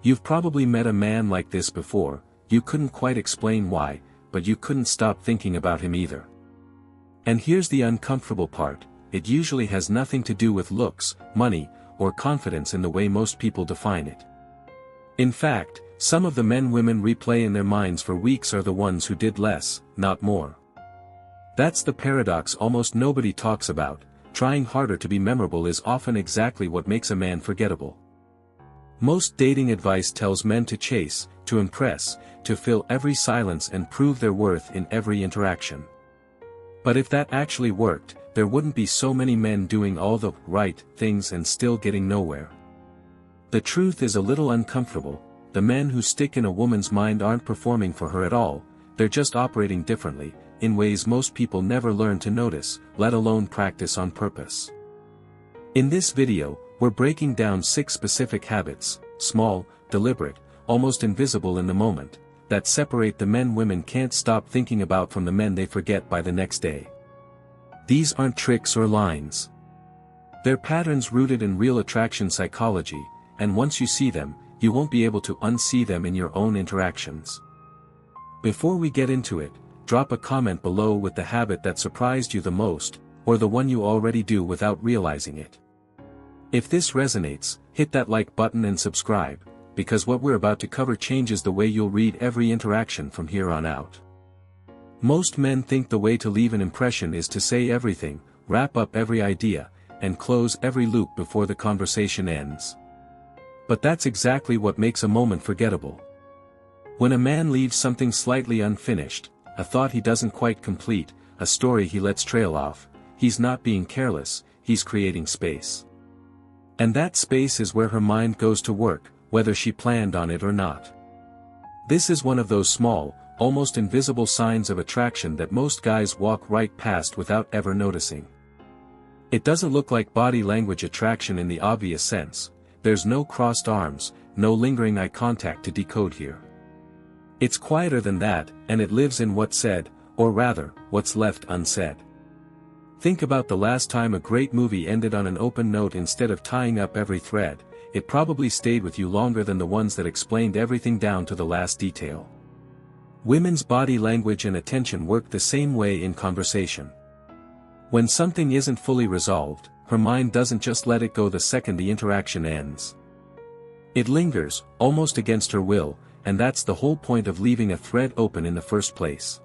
You've probably met a man like this before. You couldn't quite explain why, but you couldn't stop thinking about him either. And here's the uncomfortable part, it usually has nothing to do with looks, money, or confidence in the way most people define it. In fact, some of the men women replay in their minds for weeks are the ones who did less, not more. That's the paradox almost nobody talks about. Trying harder to be memorable is often exactly what makes a man forgettable. Most dating advice tells men to chase, to impress, to fill every silence and prove their worth in every interaction. But if that actually worked, there wouldn't be so many men doing all the right things and still getting nowhere. The truth is a little uncomfortable. The men who stick in a woman's mind aren't performing for her at all, they're just operating differently, in ways most people never learn to notice, let alone practice on purpose. In this video, we're breaking down 6 specific habits, small, deliberate, almost invisible in the moment, that separate the men women can't stop thinking about from the men they forget by the next day. These aren't tricks or lines. They're patterns rooted in real attraction psychology, and once you see them, you won't be able to unsee them in your own interactions. Before we get into it, drop a comment below with the habit that surprised you the most, or the one you already do without realizing it. If this resonates, hit that like button and subscribe, because what we're about to cover changes the way you'll read every interaction from here on out. Most men think the way to leave an impression is to say everything, wrap up every idea, and close every loop before the conversation ends. But that's exactly what makes a moment forgettable. When a man leaves something slightly unfinished, a thought he doesn't quite complete, a story he lets trail off, he's not being careless, he's creating space. And that space is where her mind goes to work, whether she planned on it or not. This is one of those small, almost invisible signs of attraction that most guys walk right past without ever noticing. It doesn't look like body language attraction in the obvious sense. There's no crossed arms, no lingering eye contact to decode here. It's quieter than that, and it lives in what's said, or rather, what's left unsaid. Think about the last time a great movie ended on an open note instead of tying up every thread. It probably stayed with you longer than the ones that explained everything down to the last detail. Women's body language and attention work the same way in conversation. When something isn't fully resolved, her mind doesn't just let it go the second the interaction ends. It lingers, almost against her will, and that's the whole point of leaving a thread open in the first place.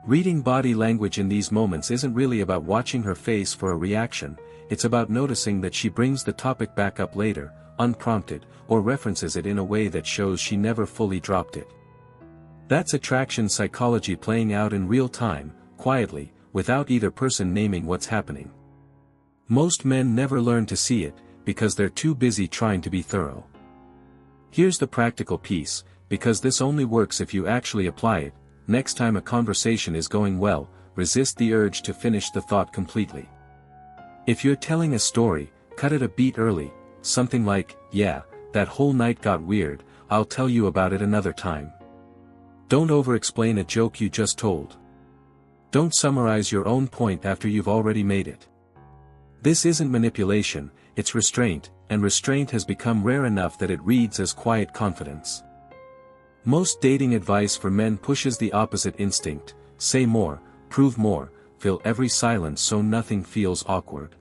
Reading body language in these moments isn't really about watching her face for a reaction, it's about noticing that she brings the topic back up later, unprompted, or references it in a way that shows she never fully dropped it. That's attraction psychology playing out in real time, quietly, without either person naming what's happening. Most men never learn to see it, because they're too busy trying to be thorough. Here's the practical piece, because this only works if you actually apply it. Next time a conversation is going well, resist the urge to finish the thought completely. If you're telling a story, cut it a beat early, something like, "Yeah, that whole night got weird, I'll tell you about it another time." Don't over-explain a joke you just told. Don't summarize your own point after you've already made it. This isn't manipulation, it's restraint, and restraint has become rare enough that it reads as quiet confidence. Most dating advice for men pushes the opposite instinct: say more, prove more, fill every silence so nothing feels awkward.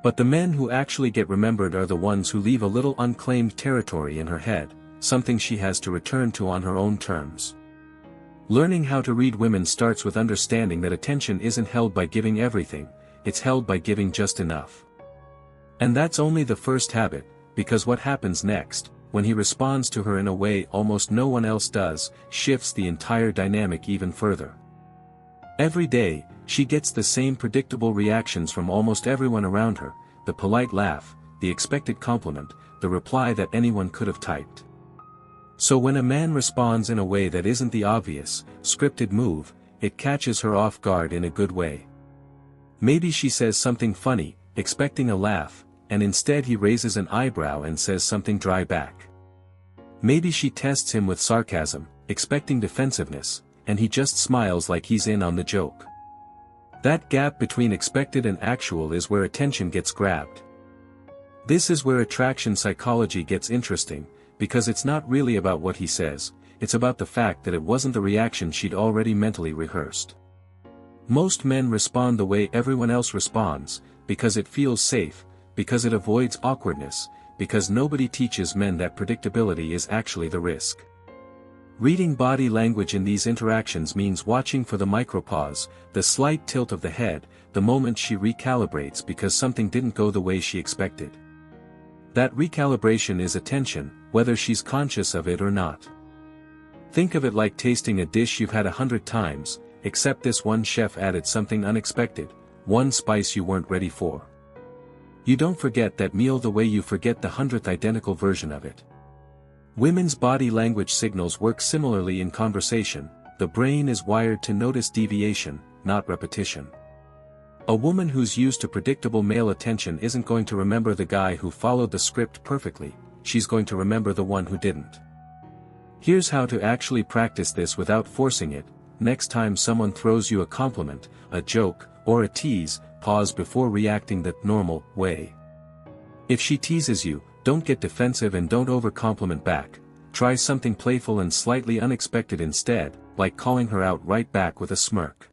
But the men who actually get remembered are the ones who leave a little unclaimed territory in her head, something she has to return to on her own terms. Learning how to read women starts with understanding that attention isn't held by giving everything, it's held by giving just enough. And that's only the first habit, because what happens next, when he responds to her in a way almost no one else does, shifts the entire dynamic even further. Every day, she gets the same predictable reactions from almost everyone around her: the polite laugh, the expected compliment, the reply that anyone could have typed. So when a man responds in a way that isn't the obvious, scripted move, it catches her off guard in a good way. Maybe she says something funny, expecting a laugh, and instead he raises an eyebrow and says something dry back. Maybe she tests him with sarcasm, expecting defensiveness, and he just smiles like he's in on the joke. That gap between expected and actual is where attention gets grabbed. This is where attraction psychology gets interesting, because it's not really about what he says, it's about the fact that it wasn't the reaction she'd already mentally rehearsed. Most men respond the way everyone else responds, because it feels safe, because it avoids awkwardness, because nobody teaches men that predictability is actually the risk. Reading body language in these interactions means watching for the micropause, the slight tilt of the head, the moment she recalibrates because something didn't go the way she expected. That recalibration is attention, whether she's conscious of it or not. Think of it like tasting a dish you've had 100 times, except this one chef added something unexpected, one spice you weren't ready for. You don't forget that meal the way you forget the 100th identical version of it. Women's body language signals work similarly in conversation. The brain is wired to notice deviation, not repetition. A woman who's used to predictable male attention isn't going to remember the guy who followed the script perfectly, she's going to remember the one who didn't. Here's how to actually practice this without forcing it. Next time someone throws you a compliment, a joke, or a tease, pause before reacting the normal way. If she teases you, don't get defensive and don't over-compliment back. Try something playful and slightly unexpected instead, like calling her out right back with a smirk.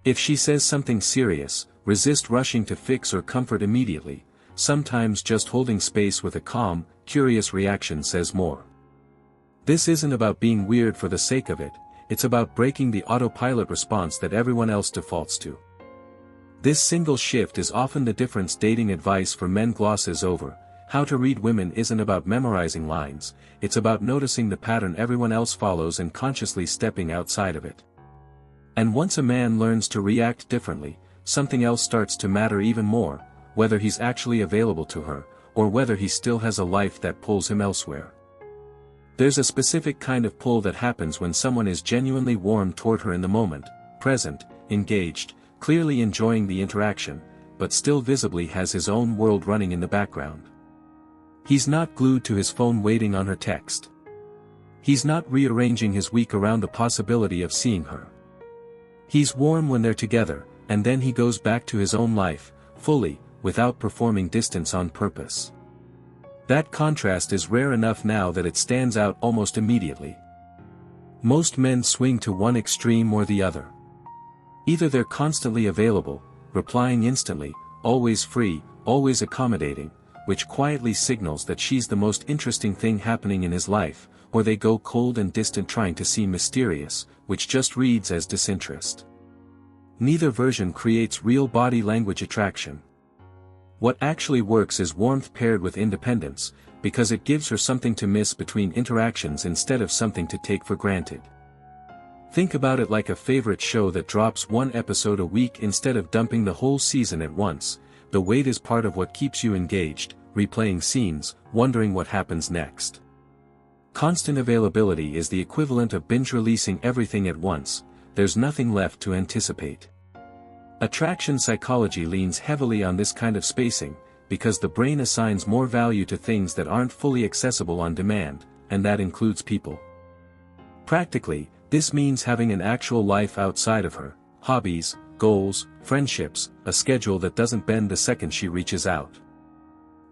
If she says something serious, resist rushing to fix or comfort immediately. Sometimes just holding space with a calm, curious reaction says more. This isn't about being weird for the sake of it, it's about breaking the autopilot response that everyone else defaults to. This single shift is often the difference dating advice for men glosses over. How to read women isn't about memorizing lines, it's about noticing the pattern everyone else follows and consciously stepping outside of it. And once a man learns to react differently, something else starts to matter even more, whether he's actually available to her, or whether he still has a life that pulls him elsewhere. There's a specific kind of pull that happens when someone is genuinely warm toward her in the moment, present, engaged, clearly enjoying the interaction, but still visibly has his own world running in the background. He's not glued to his phone waiting on her text. He's not rearranging his week around the possibility of seeing her. He's warm when they're together, and then he goes back to his own life, fully, without performing distance on purpose. That contrast is rare enough now that it stands out almost immediately. Most men swing to one extreme or the other. Either they're constantly available, replying instantly, always free, always accommodating, which quietly signals that she's the most interesting thing happening in his life, or they go cold and distant trying to seem mysterious, which just reads as disinterest. Neither version creates real body language attraction. What actually works is warmth paired with independence, because it gives her something to miss between interactions instead of something to take for granted. Think about it like a favorite show that drops one episode a week instead of dumping the whole season at once. The wait is part of what keeps you engaged, replaying scenes, wondering what happens next. Constant availability is the equivalent of binge-releasing everything at once. There's nothing left to anticipate. Attraction psychology leans heavily on this kind of spacing, because the brain assigns more value to things that aren't fully accessible on demand, and that includes people. Practically, this means having an actual life outside of her, hobbies, goals, friendships, a schedule that doesn't bend the second she reaches out.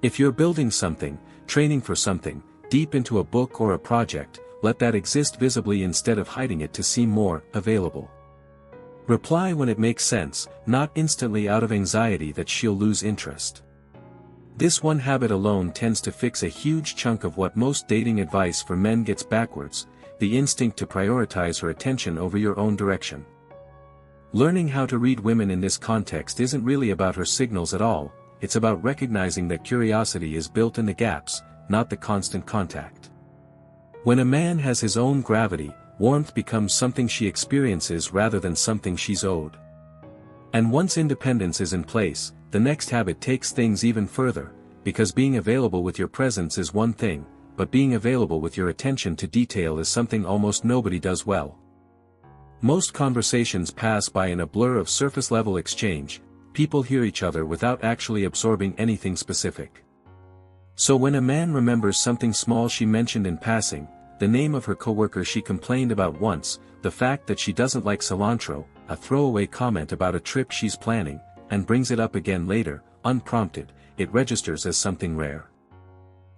If you're building something, training for something, deep into a book or a project, let that exist visibly instead of hiding it to seem more available. Reply when it makes sense, not instantly out of anxiety that she'll lose interest. This one habit alone tends to fix a huge chunk of what most dating advice for men gets backwards, the instinct to prioritize her attention over your own direction. Learning how to read women in this context isn't really about her signals at all, it's about recognizing that curiosity is built in the gaps, not the constant contact. When a man has his own gravity, warmth becomes something she experiences rather than something she's owed. And once independence is in place, the next habit takes things even further, because being available with your presence is one thing, but being available with your attention to detail is something almost nobody does well. Most conversations pass by in a blur of surface-level exchange, people hear each other without actually absorbing anything specific. So when a man remembers something small she mentioned in passing, the name of her coworker she complained about once, the fact that she doesn't like cilantro, a throwaway comment about a trip she's planning, and brings it up again later, unprompted, it registers as something rare.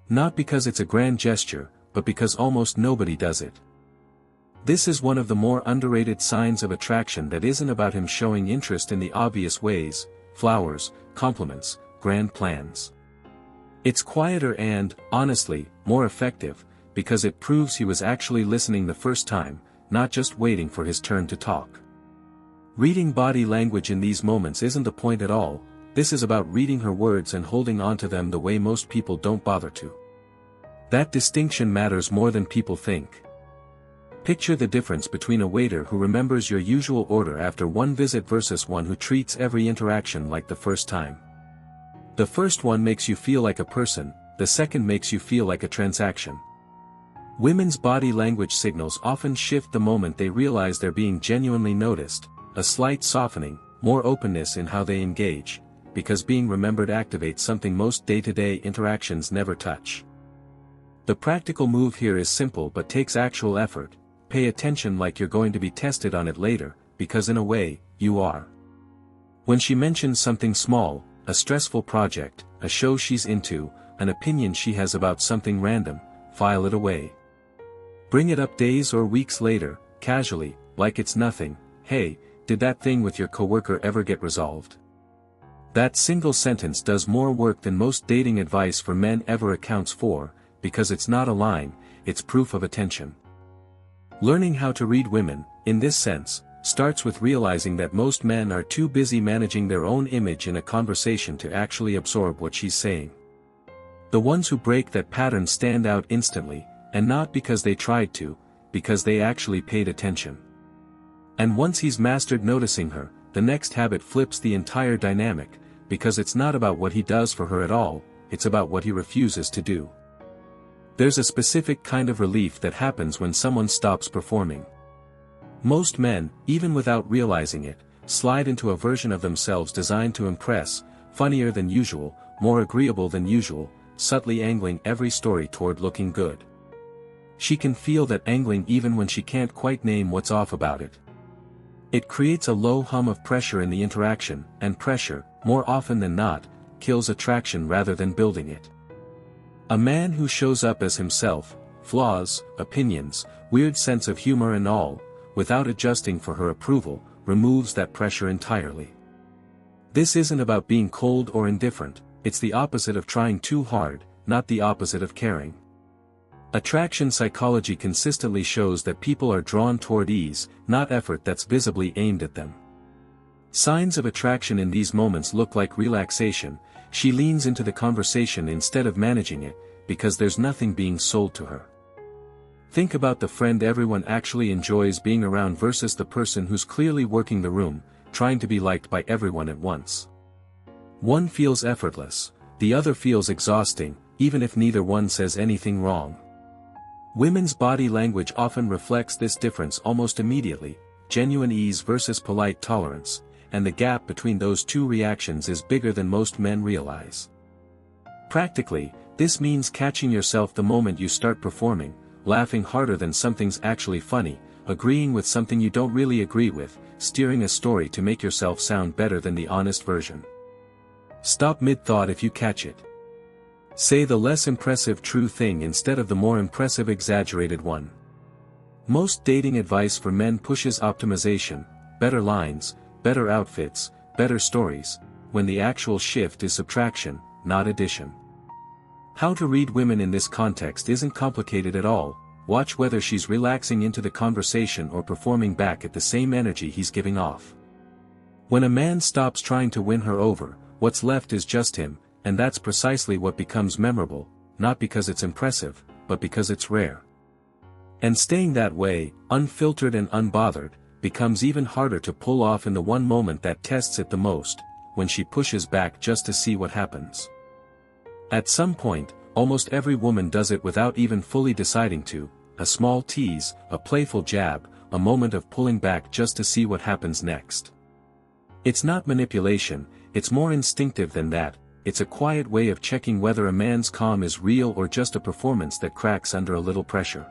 Not because it's a grand gesture, but because almost nobody does it. This is one of the more underrated signs of attraction that isn't about him showing interest in the obvious ways, flowers, compliments, grand plans. It's quieter and, honestly, more effective, because it proves he was actually listening the first time, not just waiting for his turn to talk. Reading body language in these moments isn't the point at all. This is about reading her words and holding on to them the way most people don't bother to. That distinction matters more than people think. Picture the difference between a waiter who remembers your usual order after one visit versus one who treats every interaction like the first time. The first one makes you feel like a person, the second makes you feel like a transaction. Women's body language signals often shift the moment they realize they're being genuinely noticed, a slight softening, more openness in how they engage, because being remembered activates something most day-to-day interactions never touch. The practical move here is simple but takes actual effort. Pay attention like you're going to be tested on it later, because in a way, you are. When she mentions something small, a stressful project, a show she's into, an opinion she has about something random, file it away. Bring it up days or weeks later, casually, like it's nothing. Hey, did that thing with your coworker ever get resolved? That single sentence does more work than most dating advice for men ever accounts for, because it's not a line, it's proof of attention. Learning how to read women, in this sense, starts with realizing that most men are too busy managing their own image in a conversation to actually absorb what she's saying. The ones who break that pattern stand out instantly, and not because they tried to, because they actually paid attention. And once he's mastered noticing her, the next habit flips the entire dynamic, because it's not about what he does for her at all, it's about what he refuses to do. There's a specific kind of relief that happens when someone stops performing. Most men, even without realizing it, slide into a version of themselves designed to impress, funnier than usual, more agreeable than usual, subtly angling every story toward looking good. She can feel that angling even when she can't quite name what's off about it. It creates a low hum of pressure in the interaction, and pressure, more often than not, kills attraction rather than building it. A man who shows up as himself, flaws, opinions, weird sense of humor and all, without adjusting for her approval, removes that pressure entirely. This isn't about being cold or indifferent, it's the opposite of trying too hard, not the opposite of caring. Attraction psychology consistently shows that people are drawn toward ease, not effort that's visibly aimed at them. Signs of attraction in these moments look like relaxation. She leans into the conversation instead of managing it, because there's nothing being sold to her. Think about the friend everyone actually enjoys being around versus the person who's clearly working the room, trying to be liked by everyone at once. One feels effortless, the other feels exhausting, even if neither one says anything wrong. Women's body language often reflects this difference almost immediately, genuine ease versus polite tolerance, and the gap between those two reactions is bigger than most men realize. Practically, this means catching yourself the moment you start performing, laughing harder than something's actually funny, agreeing with something you don't really agree with, steering a story to make yourself sound better than the honest version. Stop mid-thought if you catch it. Say the less impressive true thing instead of the more impressive exaggerated one. Most dating advice for men pushes optimization, better lines, better outfits, better stories, when the actual shift is subtraction, not addition. How to read women in this context isn't complicated at all. Watch whether she's relaxing into the conversation or performing back at the same energy he's giving off. When a man stops trying to win her over, what's left is just him, and that's precisely what becomes memorable, not because it's impressive, but because it's rare. And staying that way, unfiltered and unbothered, becomes even harder to pull off in the one moment that tests it the most, when she pushes back just to see what happens. At some point, almost every woman does it without even fully deciding to, a small tease, a playful jab, a moment of pulling back just to see what happens next. It's not manipulation, it's more instinctive than that. It's a quiet way of checking whether a man's calm is real or just a performance that cracks under a little pressure.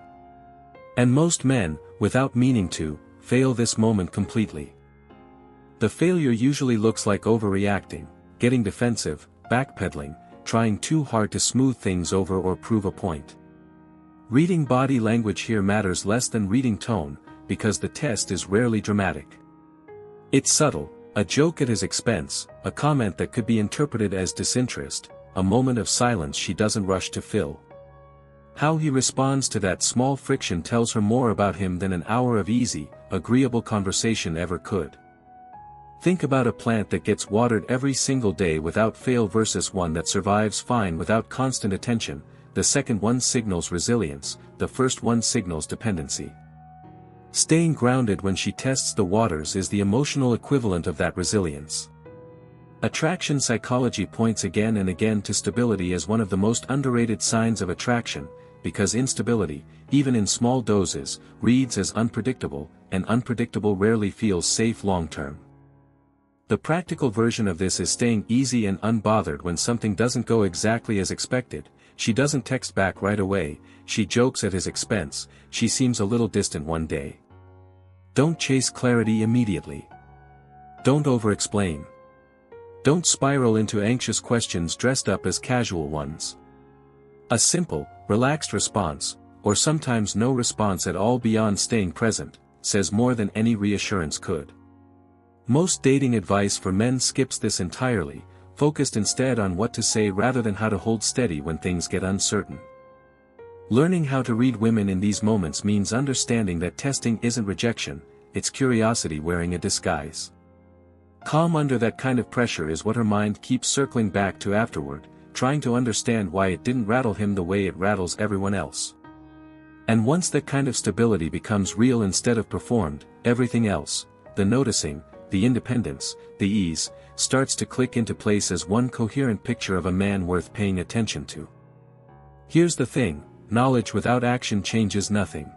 And most men, without meaning to, fail this moment completely. The failure usually looks like overreacting, getting defensive, backpedaling, trying too hard to smooth things over or prove a point. Reading body language here matters less than reading tone, because the test is rarely dramatic. It's subtle, a joke at his expense, a comment that could be interpreted as disinterest, a moment of silence she doesn't rush to fill. How he responds to that small friction tells her more about him than an hour of easy, agreeable conversation ever could. Think about a plant that gets watered every single day without fail versus one that survives fine without constant attention. The second one signals resilience, the first one signals dependency. Staying grounded when she tests the waters is the emotional equivalent of that resilience. Attraction psychology points again and again to stability as one of the most underrated signs of attraction, because instability, even in small doses, reads as unpredictable, and unpredictable rarely feels safe long-term. The practical version of this is staying easy and unbothered when something doesn't go exactly as expected. She doesn't text back right away, she jokes at his expense, she seems a little distant one day. Don't chase clarity immediately. Don't over-explain. Don't spiral into anxious questions dressed up as casual ones. A simple, relaxed response, or sometimes no response at all beyond staying present, says more than any reassurance could. Most dating advice for men skips this entirely, focused instead on what to say rather than how to hold steady when things get uncertain. Learning how to read women in these moments means understanding that testing isn't rejection, it's curiosity wearing a disguise. Calm under that kind of pressure is what her mind keeps circling back to afterward, trying to understand why it didn't rattle him the way it rattles everyone else. And once that kind of stability becomes real instead of performed, everything else, the noticing, the independence, the ease, starts to click into place as one coherent picture of a man worth paying attention to. Here's the thing, knowledge without action changes nothing.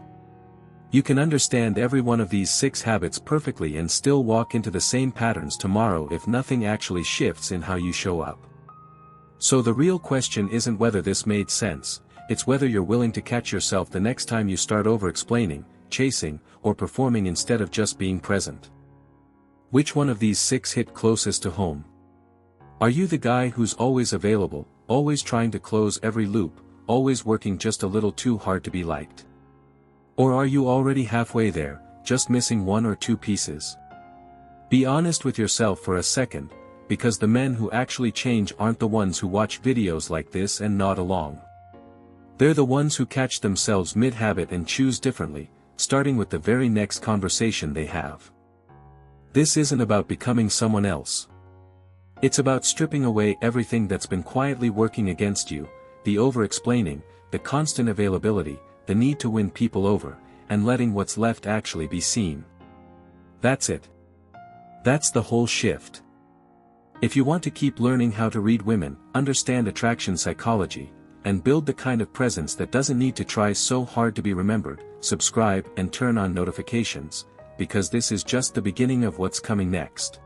You can understand every one of these 6 habits perfectly and still walk into the same patterns tomorrow if nothing actually shifts in how you show up. So the real question isn't whether this made sense, it's whether you're willing to catch yourself the next time you start over-explaining, chasing, or performing instead of just being present. Which one of these 6 hit closest to home? Are you the guy who's always available, always trying to close every loop, always working just a little too hard to be liked? Or are you already halfway there, just missing 1 or 2 pieces? Be honest with yourself for a second, because the men who actually change aren't the ones who watch videos like this and nod along. They're the ones who catch themselves mid-habit and choose differently, starting with the very next conversation they have. This isn't about becoming someone else. It's about stripping away everything that's been quietly working against you, the over-explaining, the constant availability, the need to win people over, and letting what's left actually be seen. That's it. That's the whole shift. If you want to keep learning how to read women, understand attraction psychology, and build the kind of presence that doesn't need to try so hard to be remembered, subscribe and turn on notifications, because this is just the beginning of what's coming next.